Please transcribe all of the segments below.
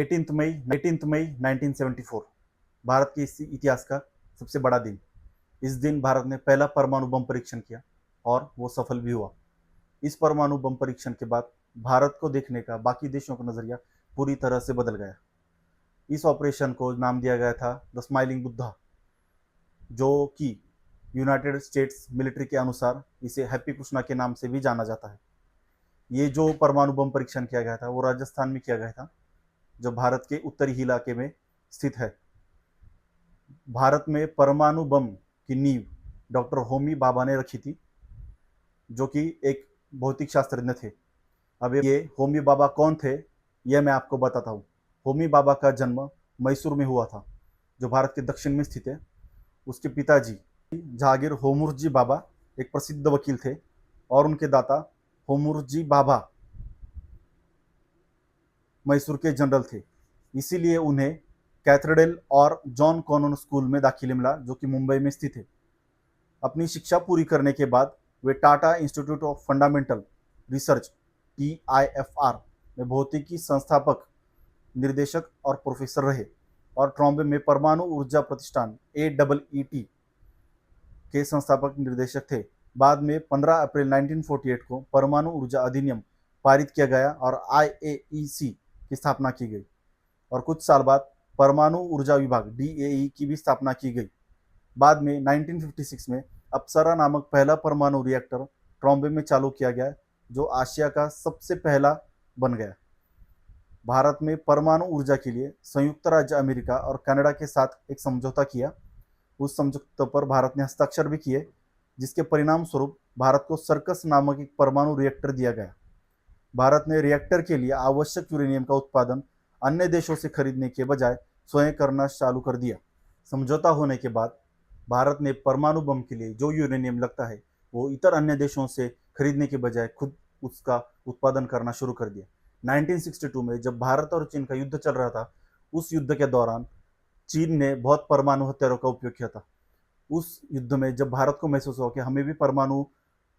18 मई 1974 भारत के इतिहास का सबसे बड़ा दिन। इस दिन भारत ने पहला परमाणु बम परीक्षण किया और वो सफल भी हुआ। इस परमाणु बम परीक्षण के बाद भारत को देखने का बाकी देशों का नजरिया पूरी तरह से बदल गया। इस ऑपरेशन को नाम दिया गया था द स्माइलिंग बुद्धा, जो कि यूनाइटेड स्टेट्स मिलिट्री के अनुसार इसे हैप्पी कृष्णा के नाम से भी जाना जाता है। ये जो परमाणु बम परीक्षण किया गया था वो राजस्थान में किया गया था, जो भारत के उत्तरी इलाके में स्थित है। भारत में परमाणु बम की नींव डॉक्टर होमी भाभा ने रखी थी, जो कि एक भौतिक शास्त्रज्ञ थे। अब ये होमी भाभा कौन थे, यह मैं आपको बताता हूँ। होमी भाभा का जन्म मैसूर में हुआ था, जो भारत के दक्षिण में स्थित है। उसके पिताजी जहांगीर होमुरजी भाभा एक प्रसिद्ध वकील थे और उनके दाता होमुरजी भाभा मैसूर के जनरल थे। इसीलिए उन्हें कैथेड्रल और जॉन कॉनन स्कूल में दाखिले मिला, जो कि मुंबई में स्थित है। अपनी शिक्षा पूरी करने के बाद वे Tata institute of fundamental research TIFR में भौतिकी संस्थापक, निर्देशक और प्रोफेसर रहे और ट्रॉम्बे में परमाणु ऊर्जा प्रतिष्ठान AEET के संस्थापक निर्देशक थे। बाद में 15 अप्रैल 1948 को परमाणु ऊर्जा अधिनियम पारित किया गया और IAEC की स्थापना की गई और कुछ साल बाद परमाणु ऊर्जा विभाग DAE की भी स्थापना की गई। बाद में 1956 में अप्सरा नामक पहला परमाणु रिएक्टर ट्रॉम्बे में चालू किया गया, जो आसिया का सबसे पहला बन गया। भारत में परमाणु ऊर्जा के लिए संयुक्त राज्य अमेरिका और कनाडा के साथ एक समझौता किया। उस समझौते पर भारत ने हस्ताक्षर भी किए, जिसके परिणाम स्वरूप भारत को सर्कस नामक एक परमाणु रिएक्टर दिया गया। भारत ने रिएक्टर के लिए आवश्यक यूरेनियम का उत्पादन अन्य देशों से खरीदने के बजाय स्वयं करना चालू कर दिया। समझौता होने के बाद भारत ने परमाणु बम के लिए जो यूरेनियम लगता है वो इतर अन्य देशों से खरीदने के बजाय खुद उसका उत्पादन करना शुरू कर दिया। 1962 में जब भारत और चीन का युद्ध चल रहा था, उस युद्ध के दौरान चीन ने बहुत परमाणु हथियारों का उपयोग किया था। उस युद्ध में जब भारत को महसूस हुआ कि हमें भी परमाणु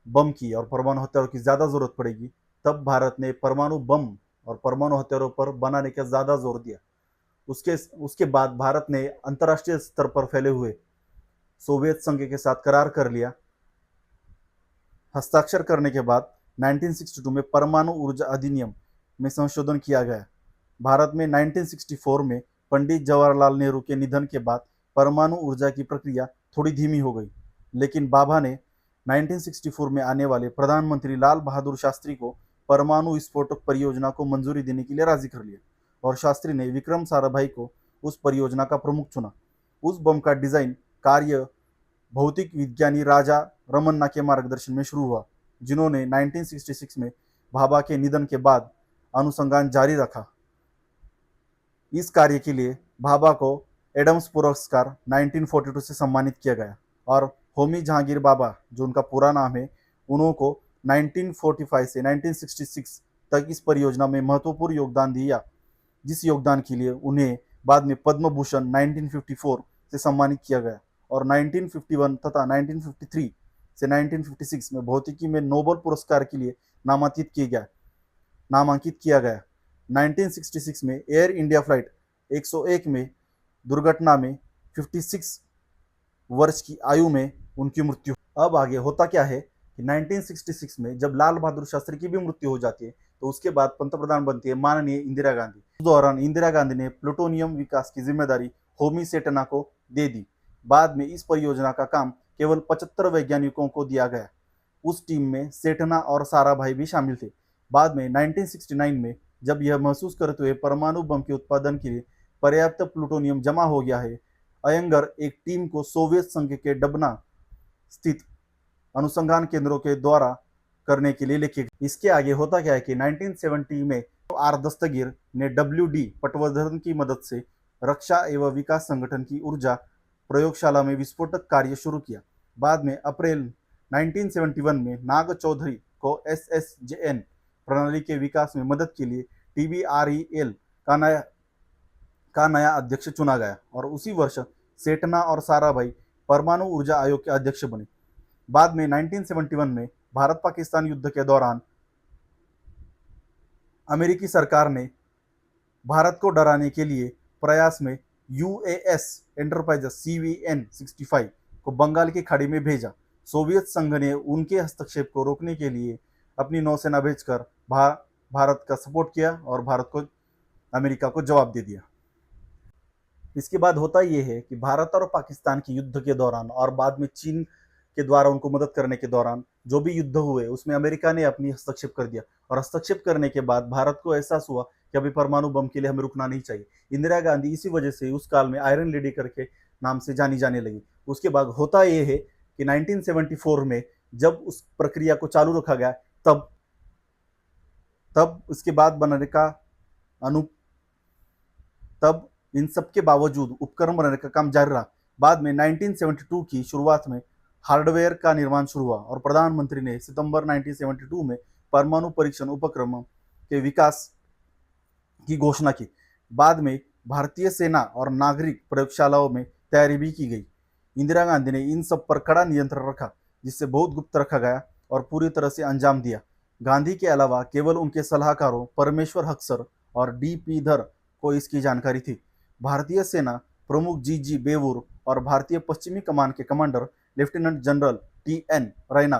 बम की और परमाणु हथियारों की ज़्यादा ज़रूरत पड़ेगी, तब भारत ने परमाणु बम और परमाणु हथियारों पर बनाने का ज़्यादा जोर दिया। उसके उसके बाद भारत ने अंतर्राष्ट्रीय स्तर पर फैले हुए सोवियत संघ के साथ करार कर लिया। हस्ताक्षर करने के बाद 1962 में परमाणु ऊर्जा अधिनियम में संशोधन किया गया। भारत में 1964 में पंडित जवाहरलाल नेहरू के निधन के बाद परमाणु ऊर्जा की प्रक्रिया थोड़ी धीमी हो गई, लेकिन भाभा ने 1964 में आने वाले प्रधानमंत्री लाल बहादुर शास्त्री को परमाणु विस्फोटक परियोजना को मंजूरी देने के लिए राजी कर लिया और शास्त्री ने विक्रम साराभाई को उस परियोजना का प्रमुख चुना। उस बम का डिजाइन कार्य भौतिक विज्ञानी राजा रमन्ना के मार्गदर्शन में शुरू हुआ, जिन्होंने 1966 में भाभा के निधन के बाद अनुसंधान जारी रखा। इस कार्य के लिए भाभा को एडम्स पुरस्कार 1942 से सम्मानित किया गया और होमी जहांगीर भाभा, जो उनका पूरा नाम है, उनको 1945 से 1966 तक इस परियोजना में महत्वपूर्ण योगदान दिया, जिस योगदान के लिए उन्हें बाद में पद्म भूषण 1954 से सम्मानित किया गया और 1951 तथा 1953 से 1956 में भौतिकी में नोबेल पुरस्कार के लिए नामांकित किया गया। 1966 में एयर इंडिया फ्लाइट 101 में दुर्घटना में 56 वर्ष की आयु में उनकी मृत्यु। अब आगे होता क्या है कि 1966 में जब लाल बहादुर शास्त्री की भी मृत्यु हो जाती है, तो उसके बाद पंतप्रधान बनती है माननीय इंदिरा गांधी। उस दौरान इंदिरा गांधी ने प्लूटोनियम विकास की जिम्मेदारी होमी सेटना को दे दी। बाद में इस परियोजना का काम केवल 75 वैज्ञानिकों को दिया गया। उस टीम में सेठना और साराभाई भी शामिल थे। बाद में 1969 में जब यह महसूस करते हुए परमाणु बम के उत्पादन के लिए पर्याप्त प्लूटोनियम जमा हो गया है, अयंगर एक टीम को सोवियत संघ के डबना स्थित अनुसंधान केंद्रों के द्वारा करने के लिए लेके गए। इसके आगे होता क्या है कि 1970 में आर दस्तगीर ने WD पटवर्धन की मदद से रक्षा एवं विकास संगठन की ऊर्जा प्रयोगशाला में विस्फोटक कार्य शुरू किया। बाद में अप्रैल 1971 में नाग चौधरी को SSJN प्रणाली के विकास में मदद के लिए TBREL का नया अध्यक्ष चुना गया और उसी वर्ष सेठना और साराभाई परमाणु ऊर्जा आयोग के अध्यक्ष बने। बाद में 1971 में भारत पाकिस्तान युद्ध के दौरान अमेरिकी सरकार ने भारत को डराने के लिए प्रयास में यूएस एंटरप्राइजेस CVN-65 को बंगाल की खाड़ी में भेजा। सोवियत संघ ने उनके हस्तक्षेप को रोकने के लिए अपनी नौसेना भेजकर भारत का सपोर्ट किया और भारत को अमेरिका को जवाब दे दिया। इसके बाद होता यह है कि भारत और पाकिस्तान के युद्ध के दौरान और बाद में चीन के द्वारा उनको मदद करने के दौरान जो भी युद्ध हुए उसमें अमेरिका ने अपनी हस्तक्षेप कर दिया, और हस्तक्षेप करने के बाद भारत को एहसास हुआ कि अभी परमाणु बम के लिए हमें रुकना नहीं चाहिए। इंदिरा गांधी इसी वजह से उस काल में आयरन लेडी करके नाम से जानी जाने लगी। उसके बाद होता यह है कि 1974 में जब उस प्रक्रिया को चालू रखा गया, तब तब उसके बाद बनने का अनु तब इन सब के बावजूद उपकरण बनाने का काम जारी रहा। बाद में 1972 की शुरुआत में हार्डवेयर का निर्माण शुरू हुआ और प्रधानमंत्री ने सितंबर 1972 में परमाणु परीक्षण उपक्रम के विकास की घोषणा की। बाद में भारतीय सेना और नागरिक प्रयोगशालाओं में तैयारी भी की गई। इंदिरा गांधी ने इन सब पर कड़ा नियंत्रण रखा, जिससे बहुत गुप्त रखा गया और पूरी तरह से अंजाम दिया। गांधी के अलावा केवल उनके सलाहकारों परमेश्वर हक्सर और DP धर को इसकी जानकारी थी। भारतीय सेना प्रमुख GG बेवूर और भारतीय पश्चिमी कमान के commander lieutenant general TN Raina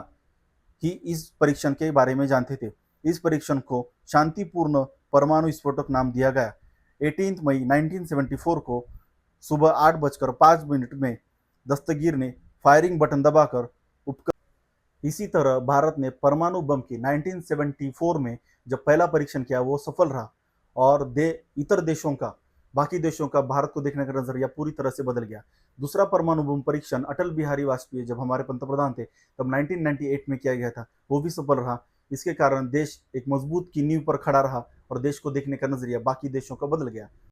ही इस परीक्षण के बारे में जानते थे। इस परीक्षण को शांतिपूर्ण परमाणु विस्फोटक नाम दिया गया। 18 मई 1974 को सुबह 8:05 में दस्तगीर ने फायरिंग बटन दबाकर उपकरण। इसी तरह भारत ने परमाणु बम की 1974 में जब पहला परीक्षण किया वो सफल रहा, और इतर देशों का बाकी देशों का भारत को देखने का नजरिया पूरी तरह से बदल गया। दूसरा परमाणु बम परीक्षण अटल बिहारी वाजपेयी जब हमारे पंतप्रधान थे तब 1998 में किया गया था, वो भी सफल रहा। इसके कारण देश एक मजबूत की नींव पर खड़ा रहा और देश को देखने का नजरिया बाकी देशों का बदल गया।